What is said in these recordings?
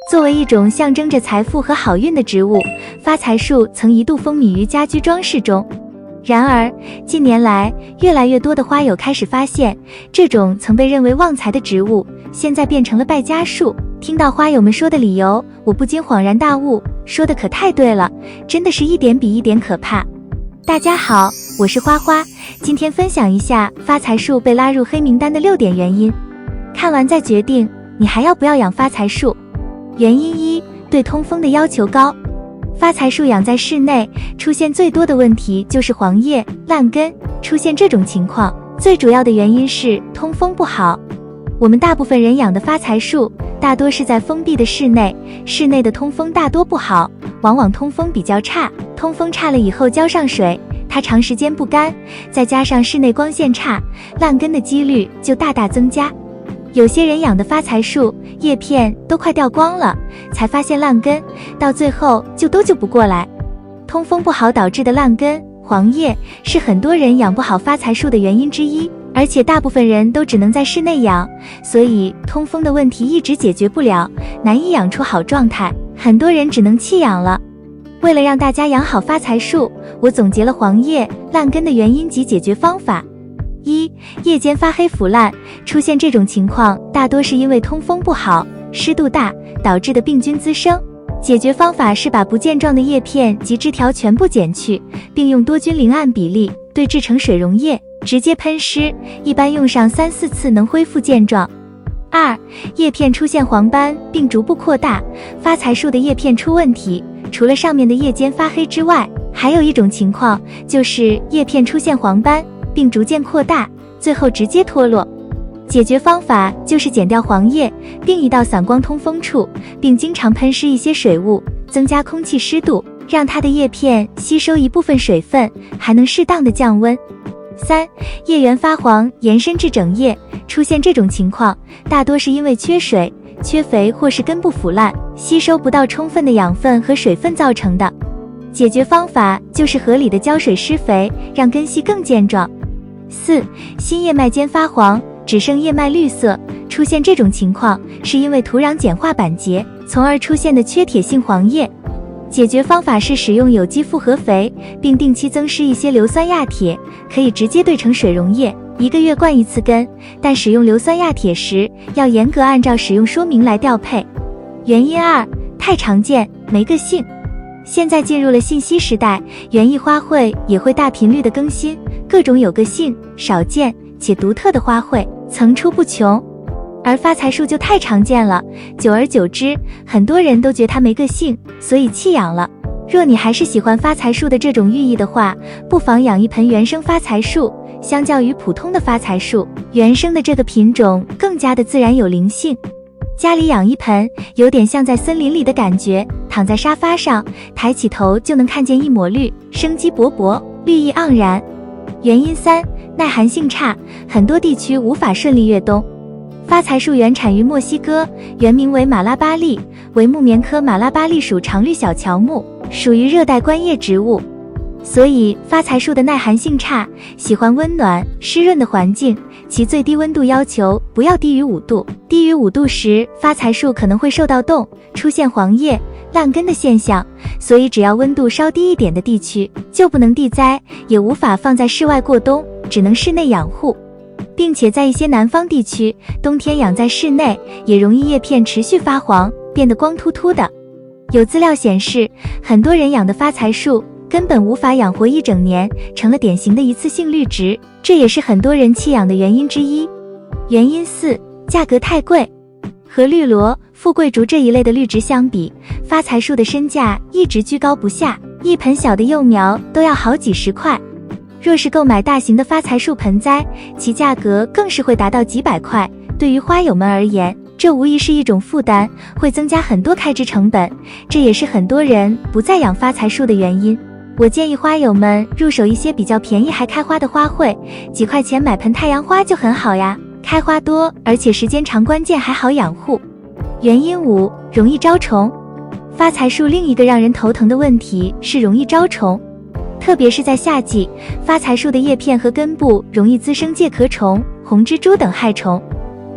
作为一种象征着财富和好运的植物，发财树曾一度风靡于家居装饰中。然而，近年来，越来越多的花友开始发现，这种曾被认为旺财的植物，现在变成了败家树。听到花友们说的理由，我不禁恍然大悟，说的可太对了，真的是一点比一点可怕。大家好，我是花花，今天分享一下发财树被拉入黑名单的6点原因。看完再决定，你还要不要养发财树？原因1，对通风的要求高。发财树养在室内，出现最多的问题就是黄叶、烂根。出现这种情况，最主要的原因是通风不好。我们大部分人养的发财树，大多是在封闭的室内，室内的通风大多不好，往往通风比较差。通风差了以后浇上水，它长时间不干，再加上室内光线差，烂根的几率就大大增加。有些人养的发财树叶片都快掉光了，才发现烂根，到最后就都救不过来。通风不好导致的烂根、黄叶是很多人养不好发财树的原因之一，而且大部分人都只能在室内养，所以通风的问题一直解决不了，难以养出好状态，很多人只能弃养了。为了让大家养好发财树，我总结了黄叶、烂根的原因及解决方法。1. 叶间发黑腐烂，出现这种情况大多是因为通风不好、湿度大导致的病菌滋生。解决方法是把不健壮的叶片及枝条全部剪去，并用多菌灵按比例对制成水溶液，直接喷湿，一般用上3-4次能恢复健壮。2. 叶片出现黄斑并逐步扩大，发财树的叶片出问题，除了上面的叶间发黑之外，还有一种情况就是叶片出现黄斑并逐渐扩大，最后直接脱落。解决方法就是剪掉黄叶，并移到散光通风处，并经常喷湿一些水雾，增加空气湿度，让它的叶片吸收一部分水分，还能适当的降温。3. 叶缘发黄延伸至整叶，出现这种情况大多是因为缺水、缺肥或是根部腐烂，吸收不到充分的养分和水分造成的。解决方法就是合理的浇水施肥，让根系更健壮。4. 新叶脉间发黄，只剩叶脉绿色，出现这种情况是因为土壤碱化板结，从而出现的缺铁性黄叶。解决方法是使用有机复合肥，并定期增施一些硫酸亚铁，可以直接兑成水溶液，1个月灌1次根，但使用硫酸亚铁时要严格按照使用说明来调配。原因2，太常见，没个性。现在进入了信息时代，园艺花卉也会大频率的更新，各种有个性、少见且独特的花卉层出不穷，而发财树就太常见了，久而久之，很多人都觉它没个性，所以弃养了。若你还是喜欢发财树的这种寓意的话，不妨养一盆原生发财树。相较于普通的发财树，原生的这个品种更加的自然有灵性。家里养一盆，有点像在森林里的感觉，躺在沙发上，抬起头就能看见一抹绿，生机勃勃，绿意盎然。原因3，耐寒性差，很多地区无法顺利越冬。发财树原产于墨西哥，原名为马拉巴栗，为木棉科马拉巴栗属常绿小乔木，属于热带观叶植物。所以发财树的耐寒性差，喜欢温暖湿润的环境，其最低温度要求不要低于5度，低于5度时，发财树可能会受到冻，出现黄叶、烂根的现象，所以只要温度稍低一点的地区就不能地栽，也无法放在室外过冬，只能室内养护。并且在一些南方地区，冬天养在室内也容易叶片持续发黄，变得光秃秃的。有资料显示，很多人养的发财树根本无法养活1整年，成了典型的一次性绿植，这也是很多人弃养的原因之一。原因4，价格太贵。和绿萝、富贵竹这一类的绿植相比，发财树的身价一直居高不下，一盆小的幼苗都要好几十块。若是购买大型的发财树盆栽，其价格更是会达到几百块。对于花友们而言，这无疑是一种负担，会增加很多开支成本，这也是很多人不再养发财树的原因。我建议花友们入手一些比较便宜还开花的花卉，几块钱买盆太阳花就很好呀，开花多，而且时间长，关键还好养护。原因5，容易招虫。发财树另一个让人头疼的问题是容易招虫，特别是在夏季，发财树的叶片和根部容易滋生介壳虫、红蜘蛛等害虫。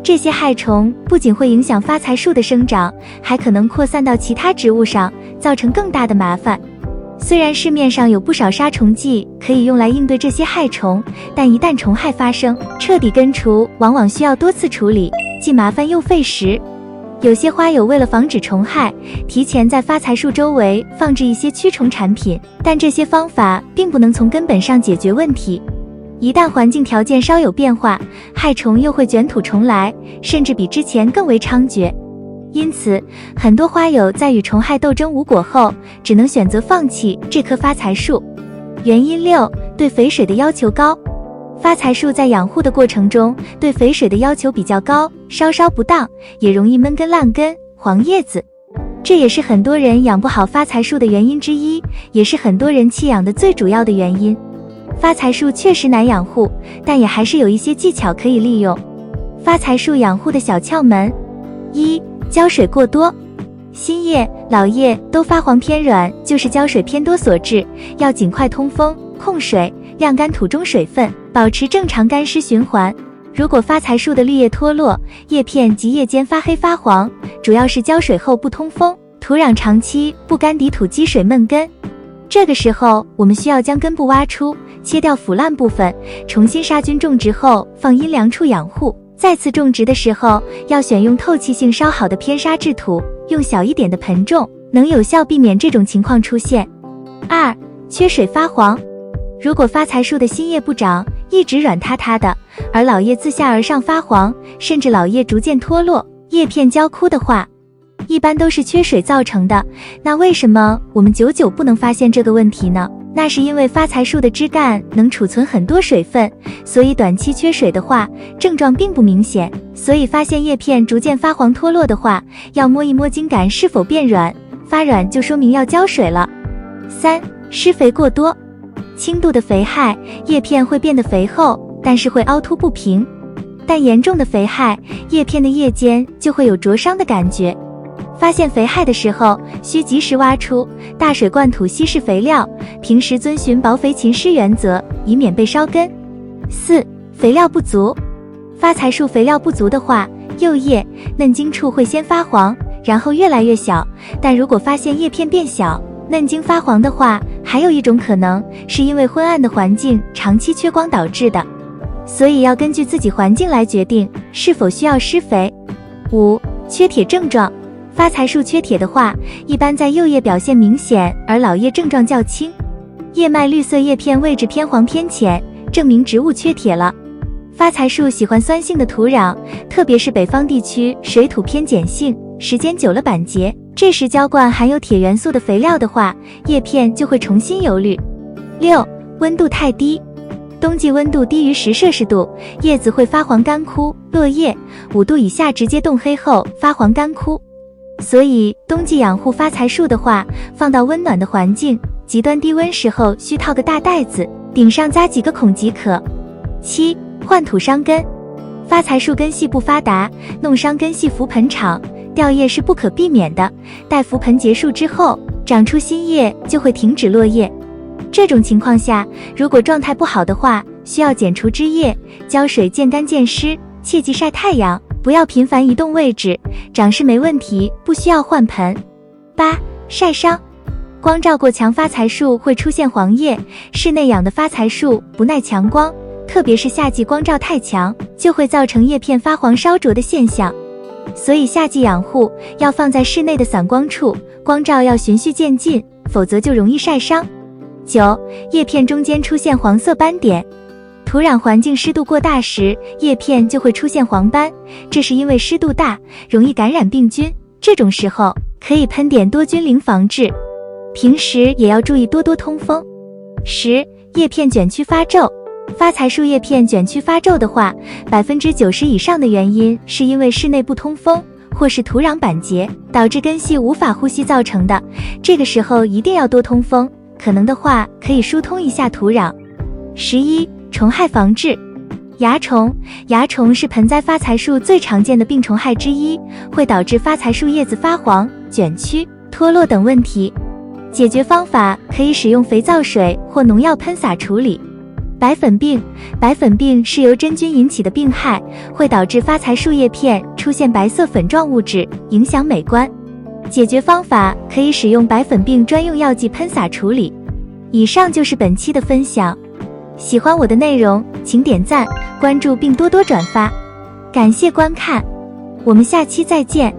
这些害虫不仅会影响发财树的生长，还可能扩散到其他植物上，造成更大的麻烦。虽然市面上有不少杀虫剂可以用来应对这些害虫，但一旦虫害发生，彻底根除往往需要多次处理，既麻烦又费时。有些花友为了防止虫害，提前在发财树周围放置一些驱虫产品，但这些方法并不能从根本上解决问题。一旦环境条件稍有变化，害虫又会卷土重来，甚至比之前更为猖獗。因此，很多花友在与虫害斗争无果后，只能选择放弃这棵发财树。原因6，对肥水的要求高。发财树在养护的过程中，对肥水的要求比较高，稍稍不当，也容易闷根烂根、黄叶子。这也是很多人养不好发财树的原因之一，也是很多人弃养的最主要的原因。发财树确实难养护，但也还是有一些技巧可以利用。发财树养护的小窍门：1、浇水过多。新叶、老叶都发黄偏软，就是浇水偏多所致，要尽快通风、控水，晾干土中水分，保持正常干湿循环。如果发财树的绿叶脱落，叶片及叶尖发黑发黄，主要是浇水后不通风，土壤长期不干底土积水闷根。这个时候我们需要将根部挖出，切掉腐烂部分，重新杀菌种植后放阴凉处养护。再次种植的时候，要选用透气性稍好的偏沙质土，用小一点的盆种，能有效避免这种情况出现。2、缺水发黄。如果发财树的新叶不长，一直软塌塌的，而老叶自下而上发黄，甚至老叶逐渐脱落，叶片焦枯的话，一般都是缺水造成的。那为什么我们久久不能发现这个问题呢？那是因为发财树的枝干能储存很多水分，所以短期缺水的话，症状并不明显。所以发现叶片逐渐发黄脱落的话，要摸一摸茎秆是否变软，发软就说明要浇水了。3、施肥过多。轻度的肥害，叶片会变得肥厚，但是会凹凸不平；但严重的肥害，叶片的叶尖就会有灼伤的感觉。发现肥害的时候，需及时挖出，大水灌土稀释肥料，平时遵循薄肥勤施原则，以免被烧根。4、肥料不足。发财树肥料不足的话，幼叶、嫩茎处会先发黄，然后越来越小，但如果发现叶片变小，嫩茎发黄的话，还有一种可能是因为昏暗的环境长期缺光导致的，所以要根据自己环境来决定是否需要施肥。5、缺铁症状。发财树缺铁的话，一般在幼叶表现明显，而老叶症状较轻。叶脉绿色叶片位置偏黄偏浅，证明植物缺铁了。发财树喜欢酸性的土壤，特别是北方地区水土偏碱性，时间久了板结，这时浇灌含有铁元素的肥料的话，叶片就会重新油绿。6、温度太低。冬季温度低于10摄氏度，叶子会发黄干枯，落叶5度以下直接冻黑后发黄干枯。所以冬季养护发财树的话，放到温暖的环境，极端低温时候需套个大袋子，顶上扎几个孔即可。7、换土伤根。发财树根系不发达，弄伤根系扶盆场，掉叶是不可避免的，待扶盆结束之后，长出新叶就会停止落叶。这种情况下，如果状态不好的话，需要剪除枝叶，浇水见干见湿，切忌晒太阳，不要频繁移动位置，长势没问题，不需要换盆。8、晒伤。光照过强发财树会出现黄叶，室内养的发财树不耐强光，特别是夏季光照太强，就会造成叶片发黄烧灼的现象。所以夏季养护要放在室内的散光处，光照要循序渐进，否则就容易晒伤。9、叶片中间出现黄色斑点。土壤环境湿度过大时，叶片就会出现黄斑，这是因为湿度大，容易感染病菌，这种时候可以喷点多菌灵防治。平时也要注意多多通风。10、叶片卷曲发皱。发财树叶片卷曲发皱的话，90%以上的原因是因为室内不通风，或是土壤板结，导致根系无法呼吸造成的。这个时候一定要多通风，可能的话可以疏通一下土壤。11、虫害防治。蚜虫。蚜虫是盆栽发财树最常见的病虫害之一，会导致发财树叶子发黄、卷曲、脱落等问题。解决方法可以使用肥皂水或农药喷洒处理。白粉病，白粉病是由真菌引起的病害，会导致发财树叶片出现白色粉状物质，影响美观。解决方法可以使用白粉病专用药剂喷洒处理。以上就是本期的分享，喜欢我的内容，请点赞、关注并多多转发，感谢观看，我们下期再见。